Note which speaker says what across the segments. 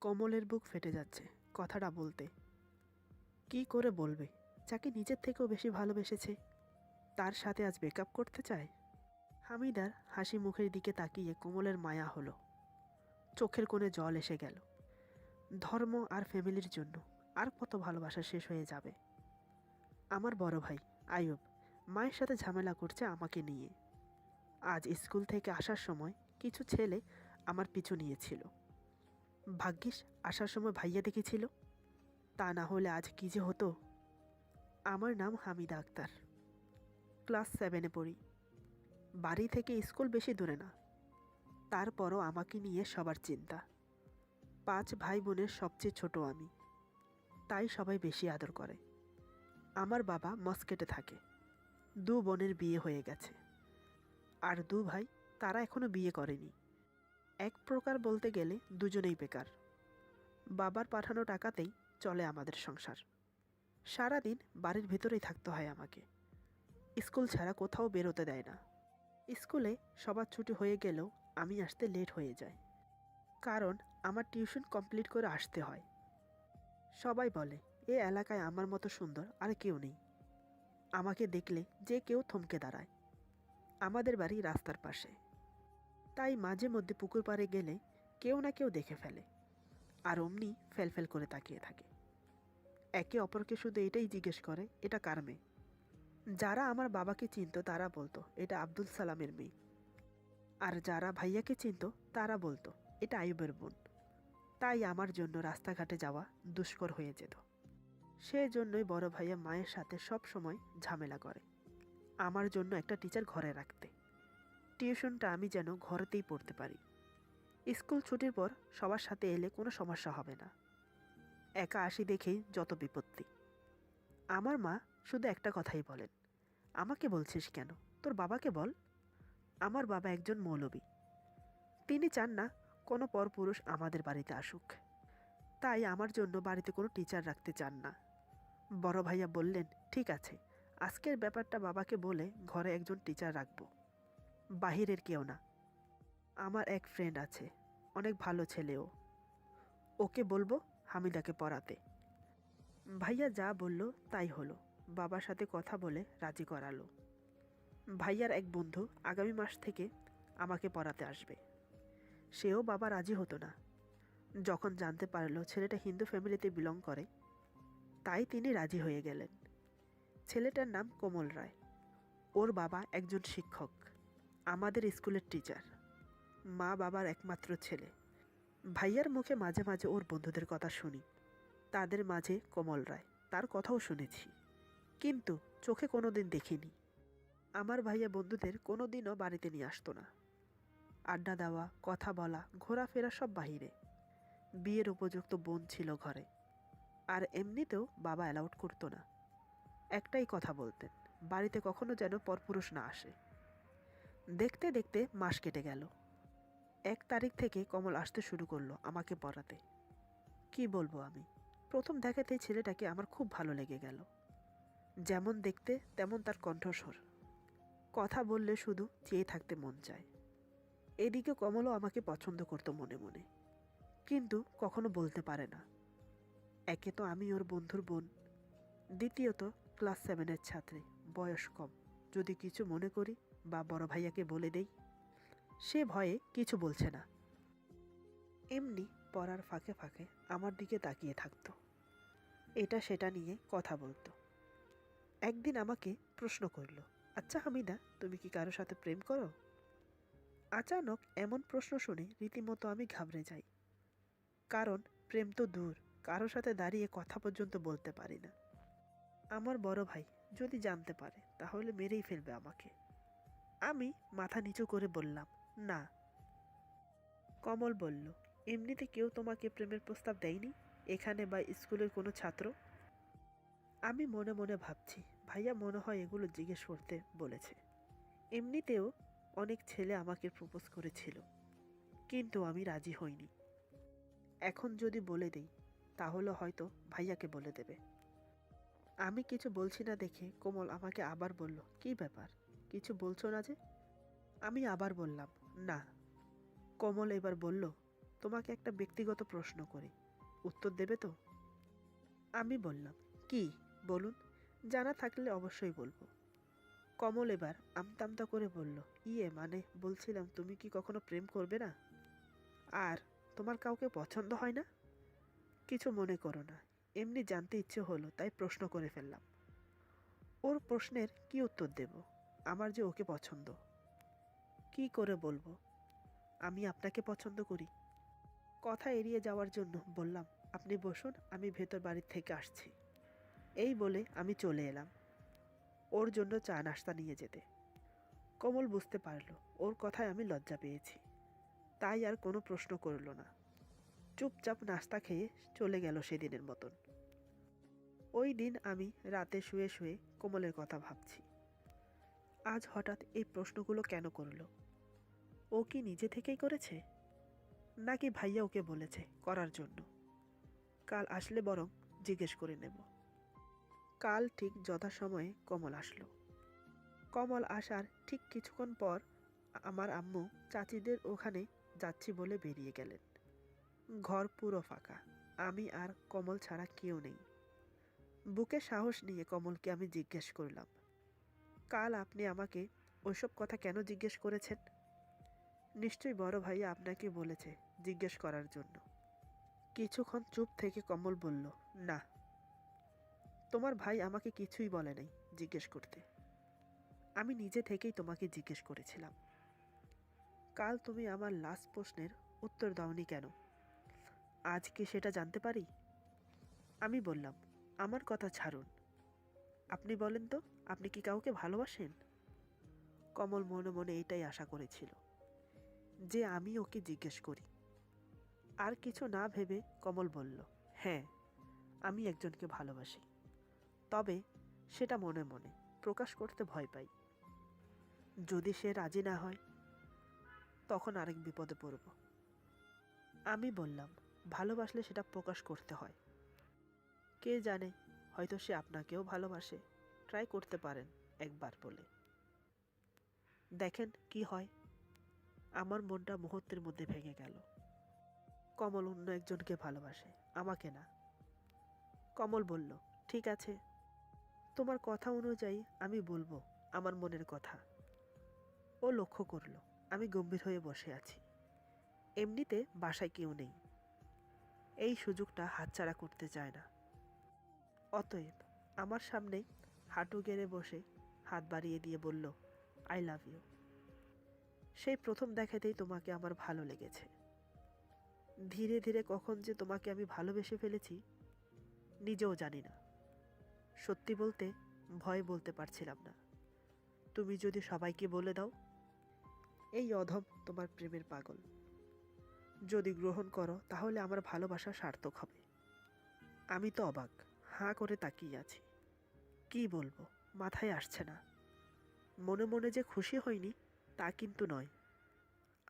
Speaker 1: কমলের বুক ফেটে যাচ্ছে কথাটা বলতে। কি করে বলবে যাকে নিজের থেকেও বেশি ভালোবেসেছে, তার সাথে আজ ব্রেকআপ করতে চায়? হামিদার হাসি মুখের দিকে তাকিয়ে কোমলের মায়া হলো, চোখের কোণে জল এসে গেল। ধর্ম আর ফ্যামিলির জন্য আর কত ভালোবাসা শেষ হয়ে যাবে। আমার বড় ভাই আয়ুব মায়ের সাথে ঝামেলা করছে আমাকে নিয়ে। আজ স্কুল থেকে আসার সময় কিছু ছেলে আমার পিছু নিয়েছিল। ভাগ্যিস আসার সময় ভাইয়া দেখেছিল, তা না হলে আজ কী যে হতো। আমার নাম হামিদা আক্তার, ক্লাস 7-এ পড়ি। বাড়ি থেকে স্কুল বেশি দূরে না, তারপরও আমাকে নিয়ে সবার চিন্তা। 5 ভাই বোনের সবচেয়ে ছোট আমি, তাই সবাই বেশি আদর করে। আমার বাবা মস্কেটে থাকে, 2 বোনের বিয়ে হয়ে গেছে, আর 2 ভাই তারা এখনো বিয়ে করেনি। এক প্রকার বলতে গেলে দুজনেই বেকার। বাবার পাঠানো টাকাতেই চলে আমাদের সংসার। সারাদিন বাড়ির ভেতরেই থাকতে হয় আমাকে, স্কুল ছাড়া কোথাও বেরোতে দেয় না। স্কুলে সবার ছুটি হয়ে গেলেও আমি আসতে লেট হয়ে যায়, কারণ আমার টিউশন কমপ্লিট করে আসতে হয়। সবাই বলে এ এলাকায় আমার মতো সুন্দর আর কেউ নেই। আমাকে দেখলে যে কেউ থমকে দাঁড়ায়। আমাদের বাড়ি রাস্তার পাশে, তাই মাঝে মধ্যে পুকুর পাড়ে গেলে কেউ না কেউ দেখে ফেলে, আর অমনি ফেলফেল করে তাকিয়ে থাকে। একে অপরকে শুধু এটাই জিজ্ঞেস করে এটা কার মেয়ে। যারা আমার বাবাকে চিনত তারা বলতো এটা আব্দুল সালামের মেয়ে, আর যারা ভাইয়াকে চিনত তারা বলতো এটা আইয়ুবের বোন। তাই আমার জন্য রাস্তাঘাটে যাওয়া দুষ্কর হয়ে যেত। সেজন্যই বড় ভাইয়া মায়ের সাথে সব সময় ঝামেলা করে আমার জন্য একটা টিচার ঘরে রাখতে। টিউশনটা আমি যেন ঘরেতেই পড়তে পারি। স্কুল ছুটির পর সবার সাথে এলে কোনো সমস্যা হবে না। একা আসি দেখেই যত বিপত্তি। আমার মা শুধু একটা কথাই বলেন, আমাকে বলছিস কেন, তোর বাবাকে বল। আমার বাবা একজন মৌলবী, তিনি চান না কোনো পরপুরুষ আমাদের বাড়িতে আসুক, তাই আমার জন্য বাড়িতে কোনো টিচার রাখতে চান না। বড় ভাইয়া বললেন ঠিক আছে, আজকের ব্যাপারটা বাবাকে বলে ঘরে একজন টিচার রাখবো, বাহিরের কেউ না। আমার এক ফ্রেন্ড আছে, অনেক ভালো ছেলেও, ওকে বলবো হামিদাকে পড়াতে। ভাইয়া যা বলল তাই হলো, বাবার সাথে কথা বলে রাজি করালো। ভাইয়ার এক বন্ধু আগামী মাস থেকে আমাকে পড়াতে আসবে। সেও বাবা রাজি হতো না, যখন জানতে পারলো ছেলেটা হিন্দু ফ্যামিলিতে বিলং করে, তাই তিনি রাজি হয়ে গেলেন। ছেলেটার নাম কোমল রায়। ওর বাবা একজন শিক্ষক, আমাদের স্কুলের টিচার। মা বাবার একমাত্র ছেলে। ভাইয়ার মুখে মাঝে মাঝে ওর বন্ধুদের কথা শুনি, তাদের মাঝে কোমল রায়, তার কথাও শুনেছি, কিন্তু চোখে কোনোদিন দেখিনি। আমার ভাইয়া বন্ধুদের কোনোদিনও বাড়িতে নিয়ে আসতো না। আড্ডা দেওয়া, কথা বলা, ঘোরাফেরা সব বাহিরে। বিয়ের উপযুক্ত বোন ছিল ঘরে, আর এমনিতেও বাবা অ্যালাউড করতো না। একটাই কথা বলতেন, বাড়িতে কখনো যেন পরপুরুষ না আসে। দেখতে দেখতে মাস কেটে গেল। 1 তারিখ থেকে কমল আসতে শুরু করলো আমাকে পড়াতে। কি বলবো আমি, প্রথম দেখাতেই ছেলেটাকে আমার খুব ভালো লেগে গেল। যেমন দেখতে তেমন তার কণ্ঠস্বর, কথা বললে শুধু চেয়ে থাকতে মন চায়। এদিকে কমলও আমাকে পছন্দ করতো মনে মনে, কিন্তু কখনো বলতে পারে না। একে তো আমি ওর বন্ধুর বোন, দ্বিতীয়ত ক্লাস 7-এর ছাত্রী, বয়স কম। যদি কিছু মনে করি বা বড় ভাইয়াকে বলে দেই, সে ভয়ে কিছু বলছে না। এমনি পড়ার ফাঁকে ফাঁকে আমার দিকে তাকিয়ে থাকতো, এটা সেটা নিয়ে কথা বলতো। একদিন আমাকে প্রশ্ন করলো, আচ্ছা হামিদা, তুমি কি কারোর সাথে প্রেম করো? আচানক এমন প্রশ্ন শুনে রীতিমতো আমি ঘাবড়ে যাই, কারণ প্রেম তো দূর, কারোর সাথে দাঁড়িয়ে কথা পর্যন্ত বলতে পারি না। আমার বড় ভাই যদি জানতে পারে তাহলে মেরেই ফেলবে আমাকে। আমি মাথা নিচু করে বললাম না। কমল বলল, এমনিতে কেউ তোমাকে প্রেমের প্রস্তাব দেয়নি, এখানে বা স্কুলের কোনো ছাত্র? আমি মনে মনে ভাবছি ভাইয়া মনে হয় এগুলো জিজ্ঞেস করতে বলেছে। এমনিতেও অনেক ছেলে আমাকে প্রপোজ করেছিল, কিন্তু আমি রাজি হইনি। এখন যদি বলে দেই তাহলে হয়তো ভাইয়াকে বলে দেবে। আমি কিছু বলছি না দেখে কোমল আমাকে আবার বলল, কী ব্যাপার, কিছু বলছো না যে? আমি আবার বললাম না। কোমল এবার বলল, তোমাকে একটা ব্যক্তিগত প্রশ্ন করি, উত্তর দেবে তো? আমি বললাম, কি, বলুন। জানা থাকলে অবশ্যই বলবো। কমল এবার আমতা করে বলল, মানে বলছিলাম তুমি কি কখনো প্রেম করবে না? আর তোমার কাউকে পছন্দ হয় না? কিছু মনে করো না, এমনি জানতে ইচ্ছে হলো তাই প্রশ্ন করে ফেললাম। ওর প্রশ্নের কি উত্তর দেব? আমার যে ওকে পছন্দ। কি করে বলবো আমি আপনাকে পছন্দ করি? কথা এড়িয়ে যাওয়ার জন্য বললাম, আপনি বসুন, আমি ভেতর বাড়ির থেকে আসছি। এই বলে আমি চলে এলাম ওর জন্য চা নাস্তা নিয়ে যেতে। কমল বুঝতে পারল ওর কথায় আমি লজ্জা পেয়েছি, তাই আর কোনো প্রশ্ন করল না। চুপচাপ নাস্তা খেয়ে চলে গেল সেদিনের মতন। ওই দিন আমি রাতে শুয়ে শুয়ে কোমলের কথা ভাবছি। আজ হঠাৎ এই প্রশ্নগুলো কেন করলো? ও কি নিজে থেকেই করেছে, নাকি ভাইয়া ওকে বলেছে করার জন্য? কাল আসলে বরং জিজ্ঞেস করে নেব। কাল ঠিক যথাসময়ে কমল আসলো। কমল আসার ঠিক কিছুক্ষণ পর আমার আম্মু চাচিদের ওখানে যাচ্ছি বলে বেরিয়ে গেলেন। ঘর পুরো ফাঁকা, আমি আর কমল ছাড়া কেউ নেই। বুকে সাহস নিয়ে কমলকে আমি জিজ্ঞেস করলাম, কাল আপনি আমাকে ওইসব কথা কেন জিজ্ঞেস করেছেন? নিশ্চয়ই বড় ভাইয়া আপনাকে বলেছে জিজ্ঞেস করার জন্য। কিছুক্ষণ চুপ থেকে কমল বলল, না, তোমার ভাই আমাকে কিছুই বলে নাই জিজ্ঞেস করতে। আমি নিজে থেকেই তোমাকে জিজ্ঞেস করেছিলাম। কাল তুমি আমার লাস্ট প্রশ্নের উত্তর দাওনি কেন? আজ কি সেটা জানতে পারি? আমি বললাম, আমার কথা ছাড়ুন, আপনি বলেন তো, আপনি কি কাউকে ভালোবাসেন? কমল মনে মনে এটাই আশা করেছিল যে আমি ওকে জিজ্ঞেস করি। আর কিছু না ভেবে কমল বলল, হ্যাঁ, আমি একজনকে ভালোবাসি, তবে সেটা মনে মনে, প্রকাশ করতে ভয় পাই। যদি সে রাজি না হয় তখন আরেক বিপদে পড়ব। আমি বললাম, ভালোবাসলে সেটা প্রকাশ করতে হয়। কে জানে, হয়তো সে আপনাকেও ভালোবাসে, ট্রাই করতে পারেন একবার বলে দেখেন কি হয়। আমার মনটা মুহূর্তের মধ্যে ভেঙে গেল। কমল অন্য একজনকে ভালোবাসে, আমাকে না। কমল বলল, ঠিক আছে, তোমার কথা অনুযায়ী আমি বলবো আমার মনের কথা। ও লক্ষ্য করলো আমি গম্ভীর হয়ে বসে আছি। এমনিতে বাসায় কেউ নেই, এই সুযোগটা হাতছাড়া করতে চায় না। অতএব আমার সামনে হাঁটু গেড়ে বসে হাত বাড়িয়ে দিয়ে বলল, আই লাভ ইউ। সেই প্রথম দেখাতেই তোমাকে আমার ভালো লেগেছে। ধীরে ধীরে কখন যে তোমাকে আমি ভালোবেসে ফেলেছি নিজেও জানি না। সত্যি বলতে ভয় বলতে পারছিলাম না। তুমি যদি সবাইকে বলে দাও এই অধম তোমার প্রেমের পাগল, যদি গ্রহণ করো তাহলে আমার ভালোবাসা সার্থক হবে। আমি তো অবাক, হাঁ করে তাকিয়ে আছি। কি বলবো মাথায় আসছে না। মনে মনে যে খুশি হয়নি তা কিন্তু নয়,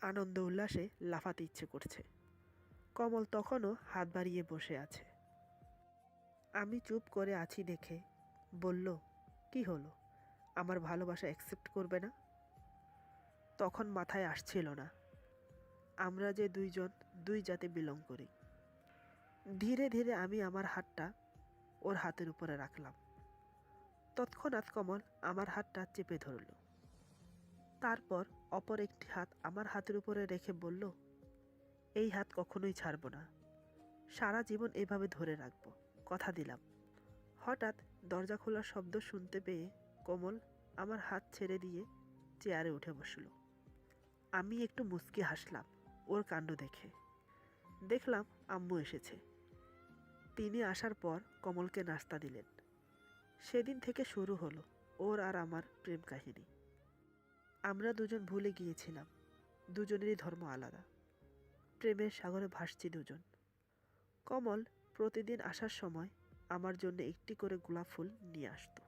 Speaker 1: আনন্দ উল্লাসে লাফাতে ইচ্ছে করছে। কমল তখনও হাত বাড়িয়ে বসে আছে। আমি চুপ করে আছি দেখে বলল, কি হলো, আমার ভালোবাসা অ্যাকসেপ্ট করবে না? তখন মাথায় আসছিল না আমরা যে দুইজন দুই জাতে বিলং করি। ধীরে ধীরে আমি আমার হাতটা ওর হাতের উপরে রাখলাম। তৎক্ষণাৎ কমল আমার হাতটা চেপে ধরল। তারপর অপর একটি হাত আমার হাতের উপরে রেখে বলল, এই হাত কখনোই ছাড়ব না, সারা জীবন এভাবে ধরে রাখবো, কথা দিলাম। হঠাৎ দরজা খোলার শব্দ শুনতে পেয়ে কোমল আমার হাত ছেড়ে দিয়ে চেয়ারে উঠে বসল। আমি একটু মুচকি হাসলাম ওর কাণ্ড দেখে। দেখলাম আম্মু এসেছে। তিনি আসার পর কমলকে নাস্তা দিলেন। সেদিন থেকে শুরু হলো ওর আর আমার প্রেম কাহিনী। আমরা দুজন ভুলে গিয়েছিলাম দুজনেরই ধর্ম আলাদা, প্রেমের সাগরে ভাসছি দুজন। কমল প্রতিদিন আসার সময় আমার জন্য একটি করে গোলাপ ফুল নিয়ে আসতো,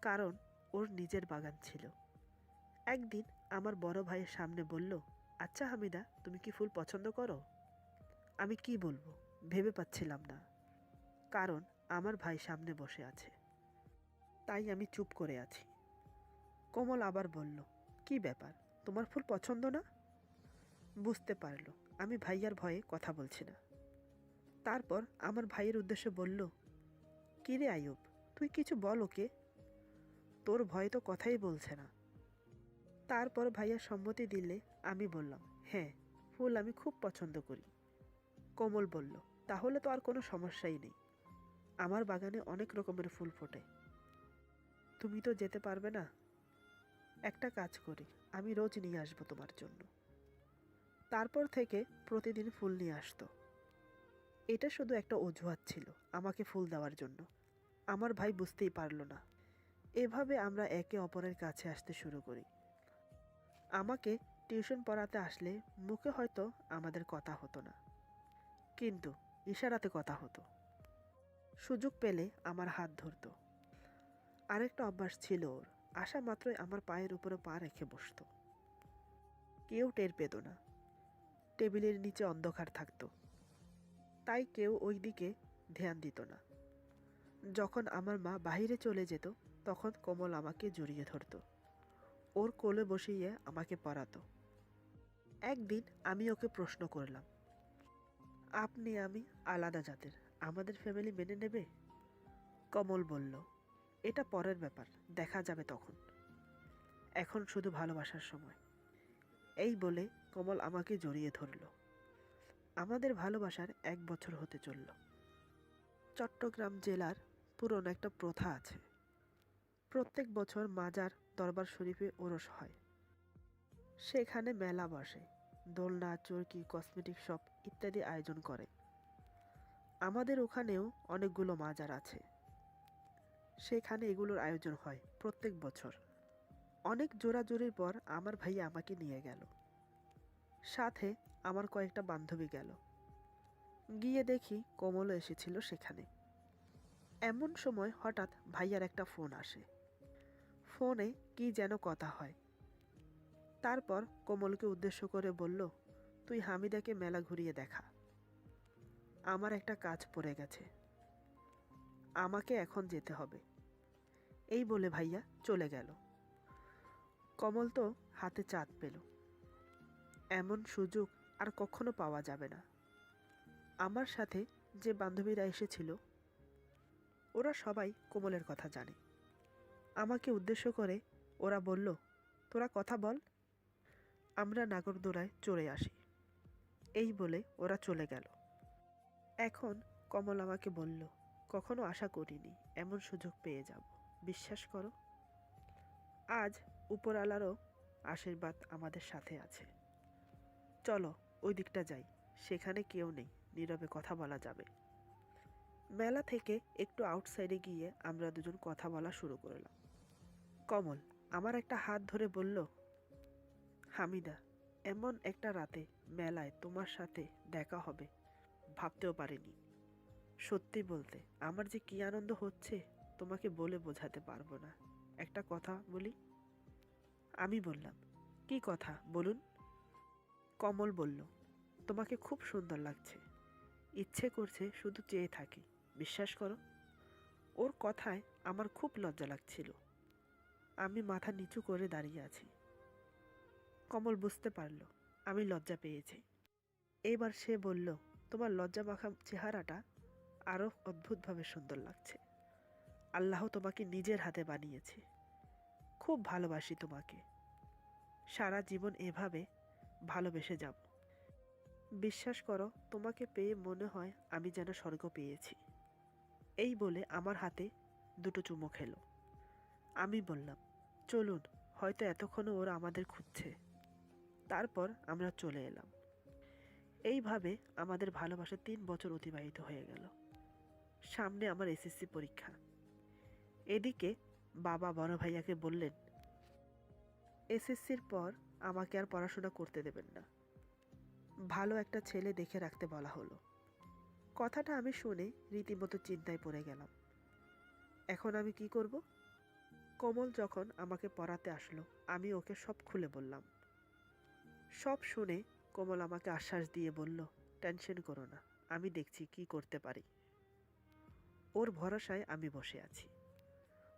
Speaker 1: কারণ ওর নিজের বাগান ছিল। একদিন আমার বড় ভাইয়ের সামনে বলল, আচ্ছা হামিদা, তুমি কি ফুল পছন্দ করো? আমি কি বলবো ভেবে পাচ্ছিলাম না, কারণ আমার ভাই সামনে বসে আছে, তাই আমি চুপ করে আছি। কমল আবার বলল, কি ব্যাপার, তোমার ফুল পছন্দ না? বুঝতে পারলো আমি ভাইয়ার ভয়ে কথা বলছি না। তারপর আমার ভাইয়ের উদ্দেশ্যে বলল, "কি রে আইয়ুব, তুই কিছু বল ওকে, তোর ভয় তো কথাই বলছে না।" তারপর ভাইয়া সম্মতি দিলে আমি বললাম, "হ্যাঁ, ফুল আমি খুব পছন্দ করি।" কোমল বলল, "তাহলে তো আর কোনো সমস্যাই নেই। আমার বাগানে অনেক রকমের ফুল ফোটে। তুমি তো যেতে পারবে না। একটা কাজ করি, আমি রোজ নিয়ে আসবো তোমার জন্য।" তারপর থেকে প্রতিদিন ফুল নিয়ে আসতো। এটা শুধু একটা অজুহাত ছিল আমাকে ফুল দেওয়ার জন্য। আমার ভাই বুঝতেই পারল না। এভাবে আমরা একে অপরের কাছে আসতে শুরু করি। আমাকে টিউশন পড়াতে আসলে মুখে হয়তো আমাদের কথা হতো না, কিন্তু ইশারাতে কথা হতো। সুযোগ পেলে আমার হাত ধরতো। আরেকটা অভ্যাস ছিল ওর, আসা মাত্রই আমার পায়ের উপরে পা রেখে বসতো। কেউ টের পেত না। টেবিলের নিচে অন্ধকার থাকতো, তাই কেউ ওই দিকে ধ্যান দিত না। যখন আমার মা বাইরে চলে যেত, তখন কোমল আমাকে জড়িয়ে ধরতো, ওর কোলে বসিয়ে আমাকে পড়াতো। একদিন আমি ওকে প্রশ্ন করলাম, "আপনি আমি আলাদা জাতের, আমাদের ফ্যামিলি মেনে নেবে?" কমল বলল, "এটা পরের ব্যাপার, দেখা যাবে তখন। এখন শুধু ভালোবাসার সময়।" এই বলে কমল আমাকে জড়িয়ে ধরল। আমাদের ভালোবাসার 1 বছর হতে চলল। চট্টগ্রাম জেলার পুরনো একটা প্রথা আছে। প্রত্যেক বছর মাজার দরবার শরীফে ওরস হয়। সেখানে মেলা বসে, দোলনা, চরকি, কসমেটিক শপ ইত্যাদি আয়োজন করে। আমাদের ওখানেও অনেকগুলো মাজার আছে, সেখানে এগুলোর আয়োজন হয় প্রত্যেক বছর। অনেক জোরাজুরির পর আমার ভাইয়া আমাকে নিয়ে গেল, সাথে আমার কয়েকটা বান্ধবী গেল। গিয়ে দেখি কোমলও এসেছিল সেখানে। এমন সময় হঠাৎ ভাইয়ার একটা ফোন আসে। ফোনে কি যেন কথা হয়। তারপর কোমলকে উদ্দেশ্য করে বলল, "তুই হামিদাকে মেলা ঘুরিয়ে দেখা, আমার একটা কাজ পড়ে গেছে, আমাকে এখন যেতে হবে।" এই বলে ভাইয়া চলে গেল। কমল তো হাতে চাঁদ পেল। এমন সুযোগ আর কখনো পাওয়া যাবে না। আমার সাথে যে বান্ধবীরা এসেছিল, ওরা সবাই কোমলের কথা জানে। আমাকে উদ্দেশ্য করে ওরা বলল, "তোরা কথা বল, আমরা নাগরদোলায় চড়ে আসি।" এই বলে ওরা চলে গেল। এখন কমল আমাকে বলল, "কখনো আশা করিনি এমন সুযোগ পেয়ে যাব, বিশ্বাস করো। আজ উপরওয়ালারও আশীর্বাদ আমাদের সাথে আছে। চলো ওই দিকটা যাই, সেখানে কেউ নেই, নীরবে কথা বলা যাবে।" মেলা থেকে একটু আউটসাইডে গিয়ে আমরা দুজন কথা বলা শুরু করলাম। কমল আমার একটা হাত ধরে বলল, "হামিদা, এমন একটা রাতে মেলায় তোমার সাথে দেখা হবে ভাবতেও পারিনি। সত্যি বলতে আমার যে কি আনন্দ হচ্ছে তোমাকে বলে বোঝাতে পারবো না। একটা কথা বলি?" আমি বললাম, "কি কথা বলুন?" কমল বলল, "তোমাকে খুব সুন্দর লাগছে, ইচ্ছে করছে শুধু চেয়ে থাকি, বিশ্বাস করো।" ওর কথায় আমার খুব লজ্জা লাগছিল। আমি মাথা নিচু করে দাঁড়িয়ে আছি। কমল বুঝতে পারল আমি লজ্জা পেয়েছি। এবার সে বলল, "তোমার লজ্জা মাখা চেহারাটা আরো অদ্ভুতভাবে সুন্দর লাগছে। আল্লাহ তোমাকে নিজের হাতে বানিয়েছে। খুব ভালোবাসি তোমাকে। সারা জীবন এভাবে ভালোবেসে যাব। বিশ্বাস করো, তোমাকে পেয়ে মনে হয় আমি যেন স্বর্গ পেয়েছি।" এই বলে আমার হাতে দুটো চুমো খেলো। আমি বললাম, "চলুন, হয়তো এতক্ষণে ওরা আমাদের খুঁজছে।" তারপর আমরা চলে এলাম। এইভাবে আমাদের ভালোবাসা 3 বছর অতিবাহিত হয়ে গেল। সামনে আমার এসএসসি পরীক্ষা। এদিকে বাবা বড় ভাইয়াকে বললেন, এসএসসির পর আমাকে আর পড়াশোনা করতে দেবেন না, ভালো একটা ছেলে দেখে রাখতে বলা হলো। কথাটা আমি শুনে রীতিমতো চিন্তায় পড়ে গেলাম। এখন আমি কি করব? কমল যখন আমাকে পড়াতে আসলো, আমি ওকে সব খুলে বললাম। সব শুনে কোমল আমাকে আশ্বাস দিয়ে বলল, "টেনশন করো না, আমি দেখছি কি করতে পারি।" ওর ভরসায় আমি বসে আছি।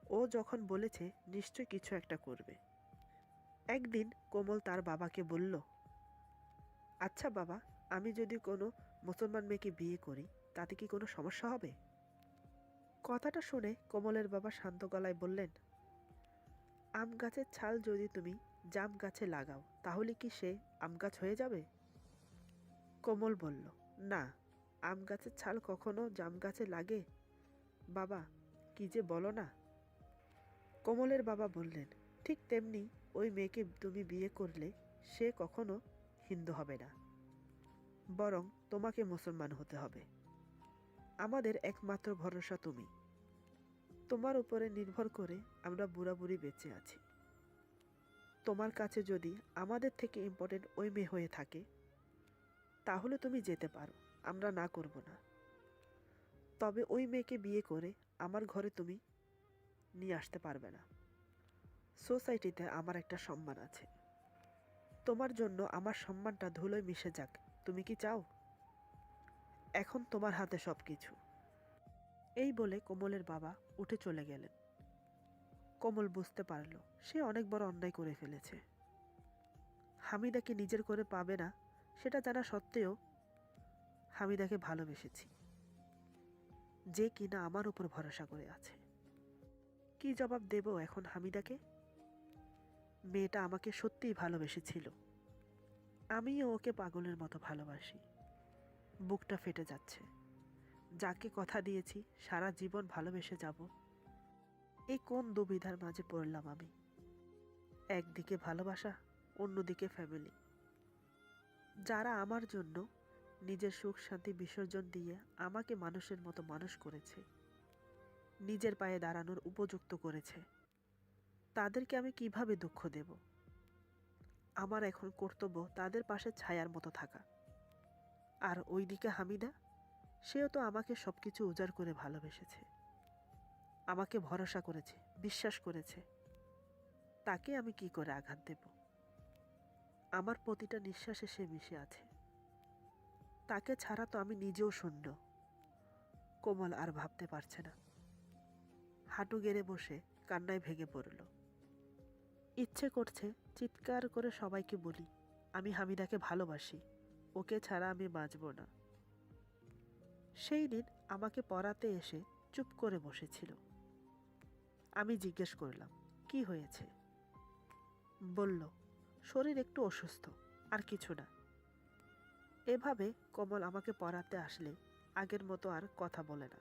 Speaker 1: ও যখন বলেছে নিশ্চয় কিছু একটা করবে। একদিন কোমল তার বাবাকে বলল, "আচ্ছা বাবা, আমি যদি কোনো মুসলমান মেয়েকে বিয়ে করি তাতে কি কোনো সমস্যা হবে? কথাটা শুনে কোমলের বাবা শান্ত গলায় বললেন, আম গাছের ছাল যদি তুমি জাম গাছে লাগাও তাহলে কি সে আম গাছ হয়ে যাবে? কোমল বলল, না, আম গাছের ছাল কখনো জাম গাছে লাগে? বাবা, কি যে বলো না। কোমলের বাবা বললেন, ঠিক তেমনি ওই মেয়েকে তুমি বিয়ে করলে সে কখনো হিন্দু হবে না, বরং তোমাকে মুসলমান হতে হবে। আমাদের একমাত্র ভরসা তুমি। তোমার উপরে নির্ভর করে আমরা বুড়াবুড়ি বেঁচে আছি। তোমার কাছে যদি আমাদের থেকে ইম্পর্টেন্ট ওই মেয়ে হয়ে থাকে তাহলে তুমি যেতে পারো, আমরা না করব না। তবে ওই মেয়েকে বিয়ে করে আমার ঘরে তুমি নিয়ে আসতে পারবে না। সোসাইটিতে আমার একটা সম্মান আছে। তোমার জন্য আমার সম্মানটা ধুলোয় মিশে যাক, তুমি কি চাও? এখন তোমার হাতে সব কিছু। এই বলে কোমলের বাবা উঠে চলে গেলেন। কোমল বুঝতে পারল সে অনেক বড় অন্যায় করে ফেলেছে। হামিদাকে নিজের করে পাবে না সেটা জানা সত্ত্বেও হামিদাকে ভালোবেসেছি, যে কিনা আমার উপর ভরসা করে আছে। কি জবাব দেব এখন হামিদাকে? মেয়েটা আমাকে সত্যিই ভালোবেসেছিল, আমিও ওকে পাগলের মতো ভালোবাসি। বুকটা ফেটে যাচ্ছে। যাকে কথা দিয়েছি সারা জীবন ভালোবেসে যাব, এই কোন দুবিধার মাঝে পড়লাম আমি। একদিকে ভালোবাসা, অন্যদিকে ফ্যামিলি, যারা আমার জন্য নিজের সুখ শান্তি বিসর্জন দিয়ে আমাকে মানুষের মতো মানুষ করেছে, নিজের পায়ে দাঁড়ানোর উপযুক্ত করেছে, তাদেরকে আমি কিভাবে দুঃখ দেব? আমার এখন কর্তব্য তাদের পাশে ছায়ার মতো থাকা। আর ওইদিকে হামিদা, সেও তো আমাকে সবকিছু উজাড় করে ভালোবেসেছে, আমাকে ভরসা করেছে, বিশ্বাস করেছে। তাকে আমি কি করে আঘাত দেব? আমার প্রতিটা নিঃশ্বাসে সে মিশে আছে। তাকে ছাড়া তো আমি নিজেও শূন্য। কোমল আর ভাবতে পারছে না। হাঁটু গেড়ে বসে কান্নায় ভেঙে পড়ল। ইচ্ছে করছে চিৎকার করে সবাইকে বলি, আমি হামিদাকে ভালোবাসি, ওকে ছাড়া আমি বাঁচব না। সেই দিন আমাকে পড়াতে এসে চুপ করে বসেছিল। আমি জিজ্ঞেস করলাম, কি হয়েছে? বলল, শরীর একটু অসুস্থ, আর কিছু না। এভাবে কমল আমাকে পড়াতে আসলে আগের মতো আর কথা বলে না,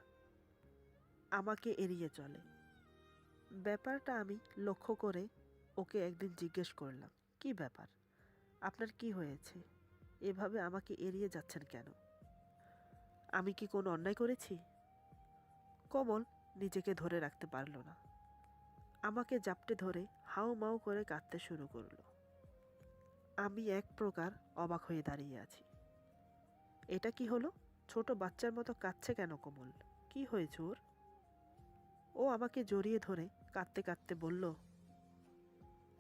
Speaker 1: আমাকে এড়িয়ে চলে। ব্যাপারটা আমি লক্ষ্য করে ওকে একদিন জিজ্ঞেস করলাম, কি ব্যাপার, আপনার কি হয়েছে? এভাবে আমাকে এড়িয়ে যাচ্ছেন কেন? আমি কি কোনো অন্যায় করেছি? কমল নিজেকে ধরে রাখতে পারল না, আমাকে জাপটে ধরে হাউ মাউ করে কাঁদতে শুরু করলো। আমি এক প্রকার অবাক হয়ে দাঁড়িয়ে আছি। এটা কি হলো? ছোট বাচ্চার মতো কাঁদছে কেন কমল? কি হয়েছে ওর? ও আমাকে জড়িয়ে ধরে কাঁদতে কাঁদতে বলল,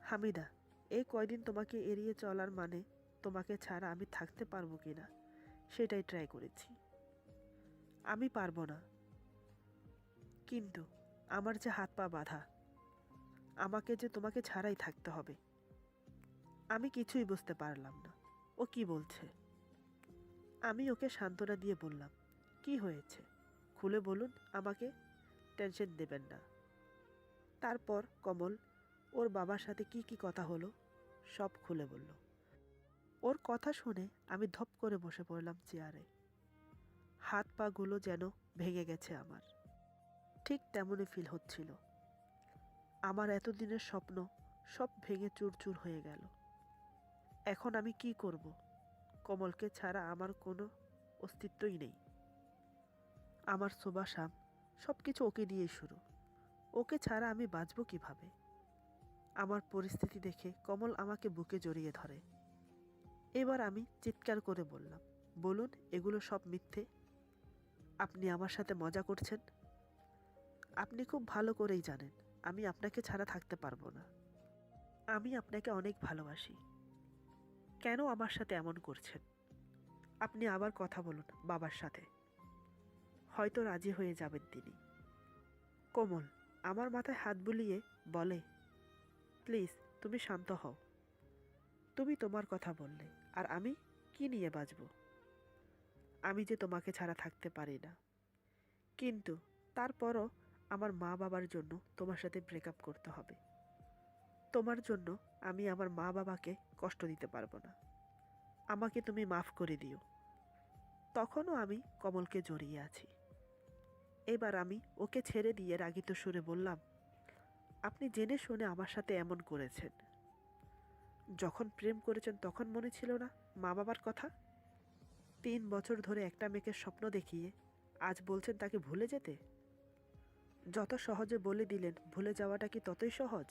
Speaker 1: হামিদা, এই কয়দিন তোমাকে এড়িয়ে চলার মানে তোমাকে ছাড়া আমি থাকতে পারবো কিনা সেটাই ট্রাই করেছি। আমি পারবো না, কিন্তু আমার যে হাত পা বাঁধা, আমাকে যে তোমাকে ছাড়াই থাকতে হবে। আমি কিছুই বুঝতে পারলাম না ও কি বলছে। আমি ওকে সান্ত্বনা দিয়ে বললাম, কি হয়েছে খুলে বলুন আমাকে, টেনশন দেবেন না। তারপর কমল ওর বাবার সাথে কি কি কথা হলো সব খুলে বলল। ওর কথা শুনে আমি ধপ করে বসে পড়লাম চেয়ারে। হাত পাগুলো যেন ভেঙে গেছে আমার। ঠিক তেমনই ফিল হচ্ছিল। আমার এতদিনের স্বপ্ন সব ভেঙে চুরচুর হয়ে গেল। এখন আমি কি করব? কমলকে ছাড়া আমার কোনো অস্তিত্বই নেই। আমার সুবাসাম সব কিছু ওকে দিয়েই শুরু। ওকে ছাড়া আমি বাঁচব কিভাবে? আমার পরিস্থিতি দেখে কমল আমাকে বুকে জড়িয়ে ধরে। এবার আমি চিৎকার করে বললাম, বলুন এগুলো সব মিথ্যে? আপনি আমার সাথে মজা করছেন? আপনি খুব ভালো করেই জানেন আমি আপনাকে ছাড়া থাকতে পারবো না। আমি আপনাকে অনেক ভালোবাসি। কেন আমার সাথে এমন করছেন? আপনি আবার কথা বলুন বাবার সাথে, হয়তো রাজি হয়ে যাবেন তিনি। কোমল আমার মাথায় হাত বুলিয়ে বলে, প্লিজ তুমি শান্ত হও। তুমি তোমার কথা বললে, আর আমি কি নিয়ে বাঁচব? আমি যে তোমাকে ছাড়া থাকতে পারি না, কিন্তু তারপরও আমার মা বাবার জন্য তোমার সাথে ব্রেকআপ করতে হবে। তোমার জন্য আমি আমার মা বাবাকে কষ্ট দিতে পারবো না। আমাকে তুমি মাফ করে দিও। তখনও আমি কমলকে জড়িয়ে আছি। এবার আমি ওকে ছেড়ে দিয়ে রাগিত সুরে বললাম, আপনি জেনে শুনে আমার সাথে এমন করেছেন। যখন প্রেম করেছেন তখন মনে ছিল না মা বাবার কথা? 3 বছর ধরে একটা মেয়েকে স্বপ্ন দেখিয়ে আজ বলছেন তাকে ভুলে যেতে? যত সহজে বলে দিলেন ভুলে যাওয়াটা কি ততই সহজ?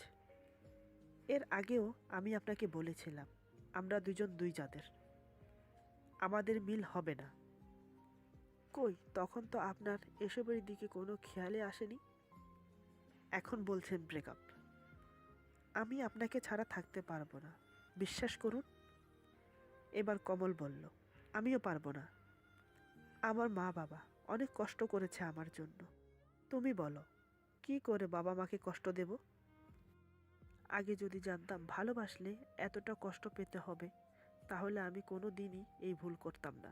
Speaker 1: এর আগেও আমি আপনাকে বলেছিলাম আমরা দুজন দুই জাতের, আমাদের মিল হবে না। কই তখন তো আপনার এসবের দিকে কোনো খেয়ালে আসেনি। এখন বলছেন ব্রেকআপ। আমি আপনাকে ছাড়া থাকতে পারবো না, বিশ্বাস করুন। এবার কমল বলল, আমিও পারবো না। আমার মা বাবা অনেক কষ্ট করেছে আমার জন্য। তুমি বলো, কি করে বাবা মাকে কষ্ট দেব? আগে যদি জানতাম ভালোবাসলে এতটা কষ্ট পেতে হবে, তাহলে আমি কোনো দিনই এই ভুল করতাম না।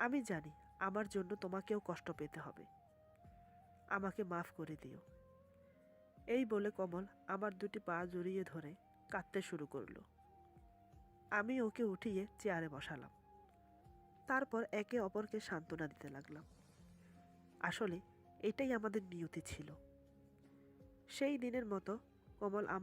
Speaker 1: আমি জানি আমার জন্য তোমাকেও কষ্ট পেতে হবে। আমাকে মাফ করে দিও। এই বলে কমল আমার দুটি পা জড়িয়ে ধরে কাঁদতে শুরু করলো। আমি ওকে উঠিয়ে চেয়ারে বসালাম। তারপর একে অপরকে সান্ত্বনা দিতে লাগলাম। আসলে এটাই আমাদের নিয়তি ছিল। সেই দিনের মতো কমল আমার